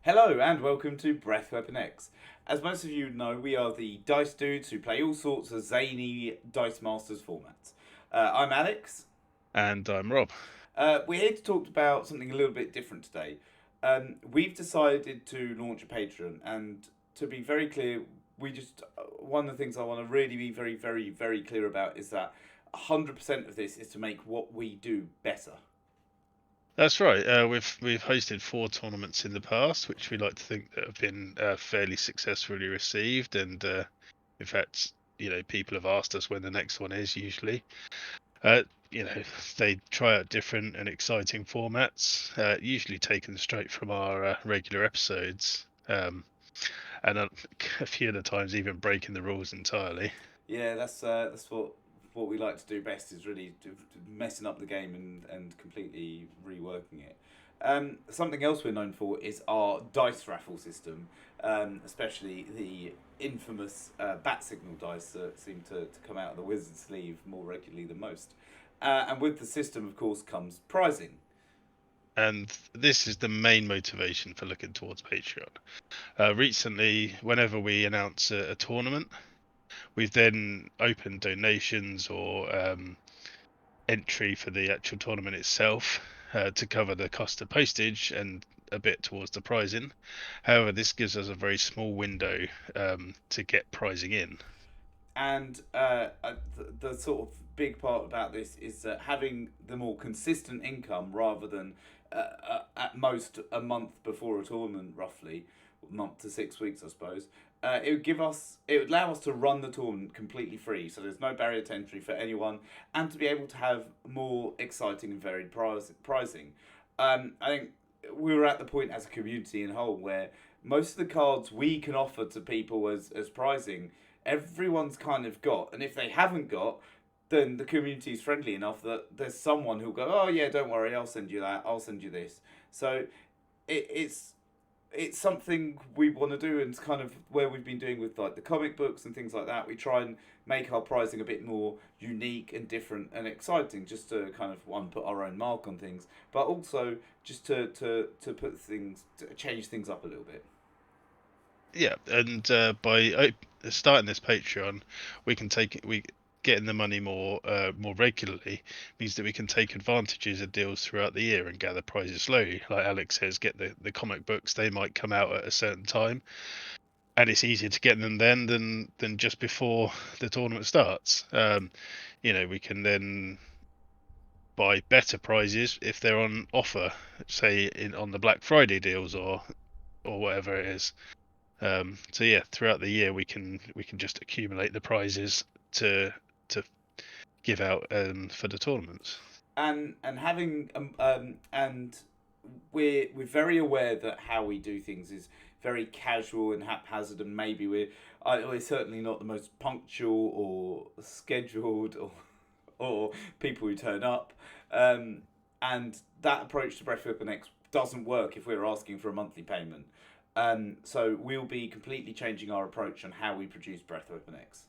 Hello and welcome to Breath Weapon X. As most of you know, we are the Dice Dudes who play all sorts of zany Dice Masters formats. I'm Alex. And I'm Rob. We're here to talk about something a little bit different today. We've decided to launch a Patreon, and to be very clear, one of the things I want to really be very, very, very clear about is that 100% of this is to make what we do better. That's right. We've hosted 4 tournaments in the past, which we like to think that have been fairly successfully received. And in fact, people have asked us when the next one is. Usually, uh, they try out different and exciting formats, usually taken straight from our regular episodes, and a few of the times even breaking the rules entirely. Yeah, that's what we like to do best is really messing up the game and completely reworking it. Something else we're known for is our dice raffle system, especially the infamous bat signal dice that seem to come out of the wizard's sleeve more regularly than most. And with the system, of course, comes prizing. And this is the main motivation for looking towards Patreon. Recently, whenever we announce a tournament, we've then opened donations or entry for the actual tournament itself to cover the cost of postage and a bit towards the prizing. However, this gives us a very small window to get prizing in. And the sort of big part about this is that having the more consistent income rather than at most a month before a tournament, roughly a month to 6 weeks, I suppose. It would allow us to run the tournament completely free, so there's no barrier to entry for anyone, and to be able to have more exciting and varied prizing. I think we were at the point as a community in whole where most of the cards we can offer to people as prizing everyone's kind of got, and if they haven't got, then the community is friendly enough that there's someone who'll go, oh yeah, don't worry, I'll send you that, I'll send you this. So it's it's something we want to do, and it's kind of where we've been doing with like the comic books and things like that. We try and make our pricing a bit more unique and different and exciting, just to kind of one put our own mark on things, but also just to put things to change things up a little bit. Yeah, and by starting this Patreon, we getting the money more regularly means that we can take advantages of deals throughout the year and gather prizes slowly. Like Alex says, get the comic books; they might come out at a certain time, and it's easier to get them then than just before the tournament starts. We can then buy better prizes if they're on offer, say on the Black Friday deals or whatever it is. So yeah, throughout the year we can just accumulate the prizes to give out for the tournaments. And having and we're very aware that how we do things is very casual and haphazard, and maybe we're certainly not the most punctual or scheduled or people who turn up, and that approach to Breath Weapon X doesn't work if we're asking for a monthly payment. So we'll be completely changing our approach on how we produce Breath Weapon X.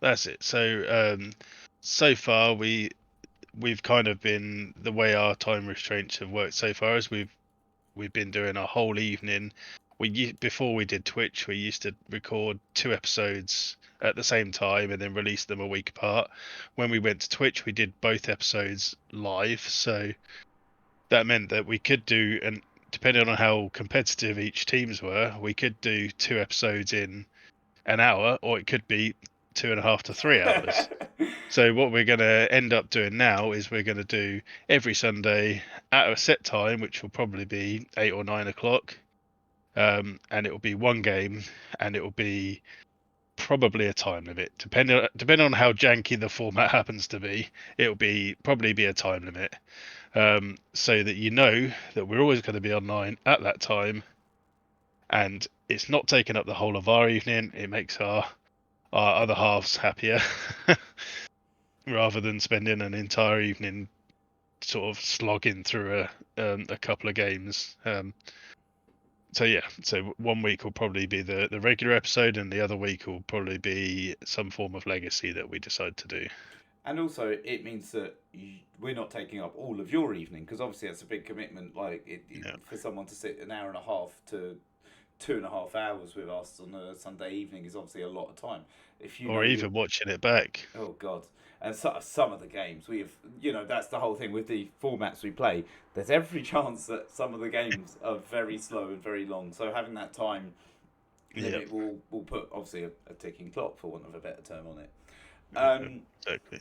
That's it. So far we've kind of been the way our time restraints have worked so far is we've been doing a whole evening. Before we did Twitch, we used to record 2 episodes at the same time and then release them a week apart. When we went to Twitch, we did both episodes live, so that meant that we could do, and depending on how competitive each teams were, we could do 2 episodes in an hour, or it could be 2.5 to 3 hours. So what we're going to end up doing now is we're going to do every Sunday at a set time, which will probably be 8 or 9 o'clock, and it will be one game, and it will be probably a time limit, depending on how janky the format happens to be. It'll be probably be a time limit, so that you know that we're always going to be online at that time, and it's not taking up the whole of our evening. It makes our other halves happier, rather than spending an entire evening sort of slogging through a couple of games. So yeah, so one week will probably be the regular episode, and the other week will probably be some form of legacy that we decide to do. And also, it means that we're not taking up all of your evening because obviously that's a big commitment. Like Yeah. for someone to sit an hour and a half to 2.5 hours with us on a Sunday evening is obviously a lot of time. If you know Or you, even watching it back. oh god, and some of the games we have, that's the whole thing with the formats we play. There's every chance that some of the games are very slow and very long. So having that time Yeah. limit will put obviously a ticking clock for want of a better term on it. Okay. Um, Exactly.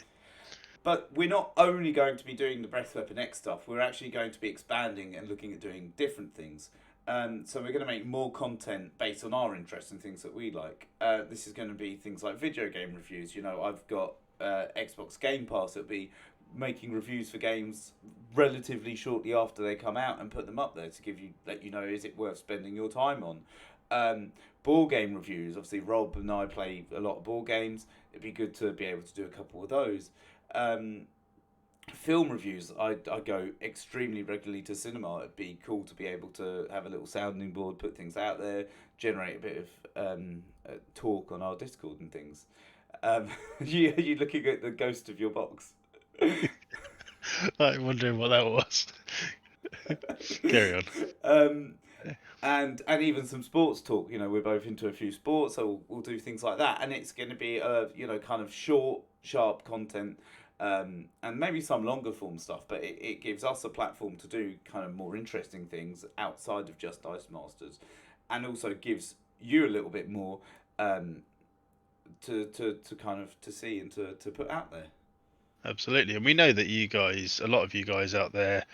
But we're not only going to be doing the Breath Weapon X stuff, we're actually going to be expanding and looking at doing different things. So we're going to make more content based on our interests and things that we like. This is going to be things like video game reviews. I've got Xbox Game Pass. It'll be making reviews for games relatively shortly after they come out and put them up there to let you know is it worth spending your time on. Board game reviews. Obviously, Rob and I play a lot of board games. It'd be good to be able to do a couple of those. Um, Film reviews, I go extremely regularly to cinema. It'd be cool to be able to have a little sounding board, put things out there, generate a bit of talk on our Discord and things. You looking at the ghost of your box? I'm wondering what that was. Carry on. um, and even some sports talk. We're both into a few sports, so we'll do things like that. And it's going to be kind of short, sharp content, and maybe some longer form stuff. But it gives us a platform to do kind of more interesting things outside of just Dice Masters, and also gives you a little bit more um, to kind of to see and to put out there. Absolutely. And we know that a lot of you guys out there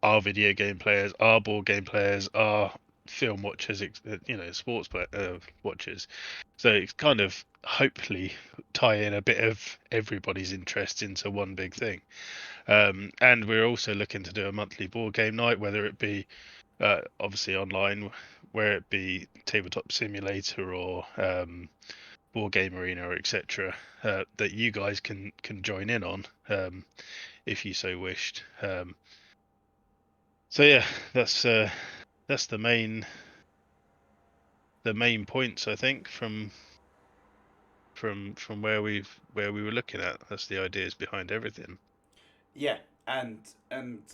are video game players, are board game players, are film watchers, sports watchers. So it's kind of hopefully tie in a bit of everybody's interest into one big thing. And we're also looking to do a monthly board game night, whether it be obviously online, where it be tabletop simulator or board game arena, etc. That you guys can join in on if you so wished. So yeah, that's the main points I think from where we were looking at. That's the ideas behind everything. Yeah, and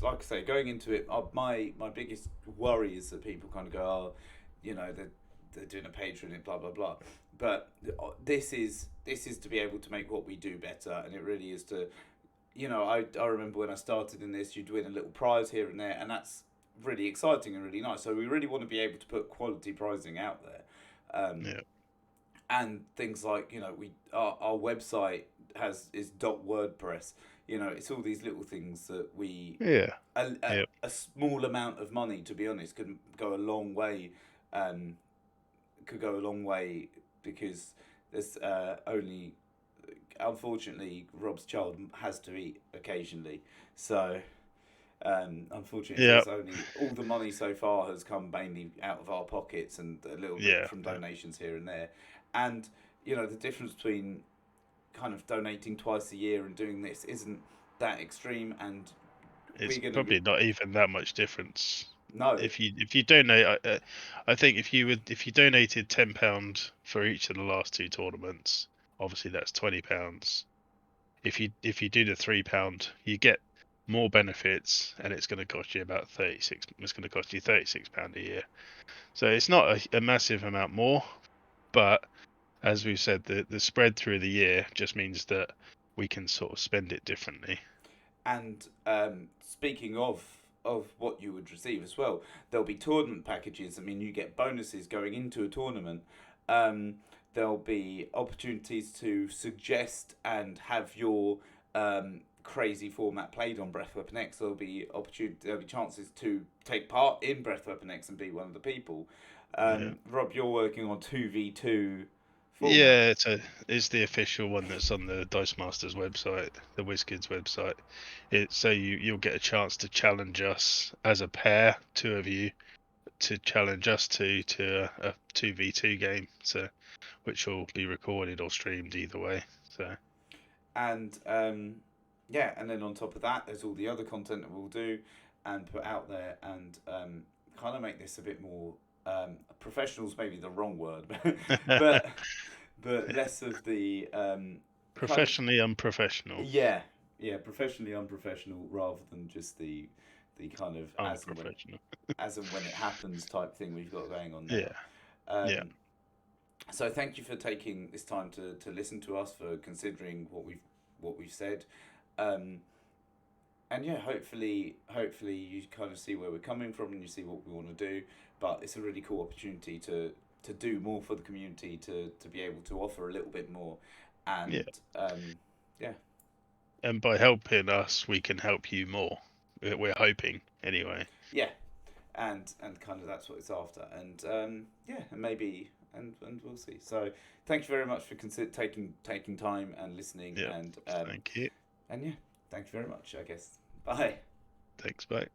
like I say, going into it, my biggest worry is that people kind of go, oh, they're doing a Patreon and blah blah blah. But this is to be able to make what we do better, and it really is to, I remember when I started in this, you'd win a little prize here and there, and that's really exciting and really nice. So we really want to be able to put quality prizing out there. Yeah, And things like our website is .wordpress. It's all these little things that we yeah, yeah, a small amount of money, to be honest, could go a long way. um, could go a long way because there's only, unfortunately, Rob's child has to eat occasionally. So unfortunately, yeah, there's only all the money so far has come mainly out of our pockets and a little bit yeah, from yeah. donations here and there. And the difference between kind of donating twice a year and doing this isn't that extreme. And It's we're gonna probably not even that much difference. no, If you donate, I think if you donated £10 for each of the last two tournaments, obviously that's £20. If you do the £3, you get more benefits, and it's going to cost you about 36. It's going to cost you £36 a year. So it's not a massive amount more, but as we've said, the spread through the year just means that we can sort of spend it differently. And speaking of what you would receive as well, there'll be tournament packages. I mean, you get bonuses going into a tournament. Um, there'll be opportunities to suggest and have your crazy format played on Breath Weapon X. There'll be chances to take part in Breath Weapon X and be one of the people. Yeah. Rob, you're working on 2v2 format. Yeah, it's the official one that's on the Dice Masters website, the WizKids website. So you'll get a chance to challenge us as a pair, two of you, to challenge us to a 2v2 game, so which will be recorded or streamed either way. So And yeah, and then on top of that, there's all the other content that we'll do and put out there, and kind of make this a bit more professional's maybe the wrong word, but but less of the kind of Professionally unprofessional. yeah, yeah, professionally unprofessional rather than just the kind of Unprofessional. as and when it happens type thing we've got going on Yeah. now. Yeah. So thank you for taking this time to listen to us, for considering what we've said. Um, and yeah, hopefully you kind of see where we're coming from and you see what we want to do. But it's a really cool opportunity to do more for the community, to be able to offer a little bit more, Yeah. and yeah, And by helping us, we can help you more. We're hoping, anyway. yeah, and kind of that's what it's after, and yeah, and maybe and we'll see. So thank you very much for taking time and listening, Yeah. Thank you. and yeah, thank you very much. I guess bye. Thanks, bye.